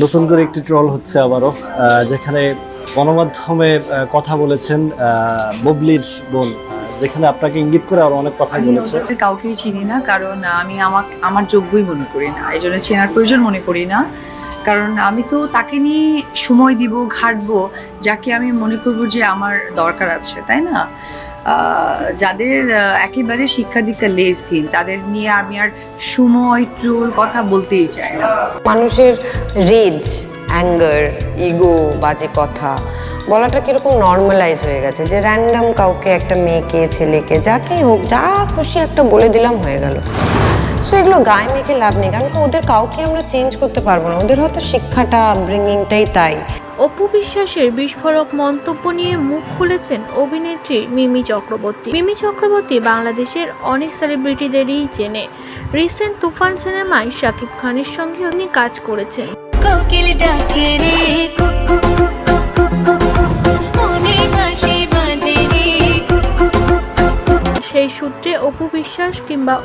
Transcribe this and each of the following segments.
নতুন করে একটি ট্রল হচ্ছে আবারও, যেখানে গণমাধ্যমে কথা বলেছেন বুবলির বোন, যেখানে আপনাকে ইঙ্গিত করে আরো অনেক কথা বলেছে। কাউকেই চিনি না, কারণ আমি আমার যোগ্যই মনে করি না, এই জন্য চেনার প্রয়োজন মনে করি না। কারণ আমি তো তাকে নিয়ে সময় দিব, ঘাটবো যাকে আমি মনে করবো যে আমার দরকার আছে, তাই না? যাদের একেবারে শিক্ষা দীক্ষা লেসহীন তাদের নিয়ে আমি আর সময় ট্রোল কথা বলতেই চাই না। মানুষের রেজ, অ্যাঙ্গার, ইগো, বাজে কথা বলাটা কিরকম নর্মালাইজ হয়ে গেছে, যে র্যান্ডম কাউকে, একটা মেয়েকে, ছেলেকে, যাকেই হোক, যা খুশি একটা বলে দিলাম হয়ে গেল। সো এগুলো গায়ে মেখে লাভ নেই, কারণ ওদের কাউকে আমরা চেঞ্জ করতে পারবো না। ওদের হয়তো শিক্ষাটা, ব্রিঙ্গিংটাই তাই। অপু বিশ্বাসের বিস্ফোরক মন্তব্য নিয়ে মুখ খুলেছেন অভিনেত্রী মিমি চক্রবর্তী। মিমি চক্রবর্তী বাংলাদেশের অনেক সেলিব্রিটিদেরই চেনে। রিসেন্ট তুফান সিনেমায় শাকিব খানের সঙ্গে উনি কাজ করেছেন। সেই সূত্রে অপু বিশ্বাস কিংবা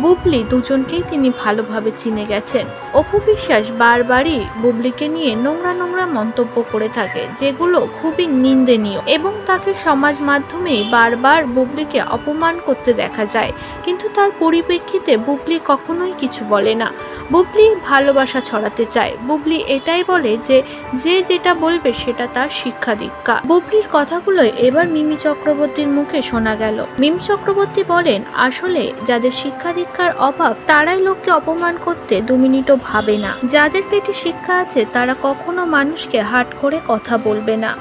বুবলি দুজনকেই তিনি ভালোভাবে চিনে গেছেন। অপু বিশ্বাস বারবারই বুবলিকে নিয়ে নোংরা নোংরা মন্তব্য করে থাকে, যেগুলো খুবই নিন্দনীয়, এবং তাকে সমাজ মাধ্যমে বারবার বুবলিকে অপমান করতে দেখা যায়। কিন্তু তার পরিপ্রেক্ষিতে বুবলি কখনোই কিছু বলে না। বুবলি ভালোবাসা ছড়াতে চায়। বুবলি এটাই বলে যে যে যেটা বলবে সেটা তার শিক্ষা দীক্ষা। বুবলির কথাগুলোই এবার মিমি চক্রবর্তীর মুখে শোনা গেল। মিমি চক্রবর্তী বলেন, আসলে যাদের শিক্ষা দীক্ষার অভাব তারাই লোককে অপমান করতে 2 মিনিটও ভাবে না। যাদের পেটে শিক্ষা আছে তারা কখনো মানুষকে হাট করে কথা বলবে না।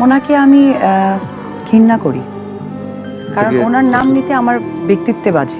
ওনাকে আমি ঘৃণা করি, কারণ ওনার নাম নিতে আমার ব্যক্তিত্বে বাজে।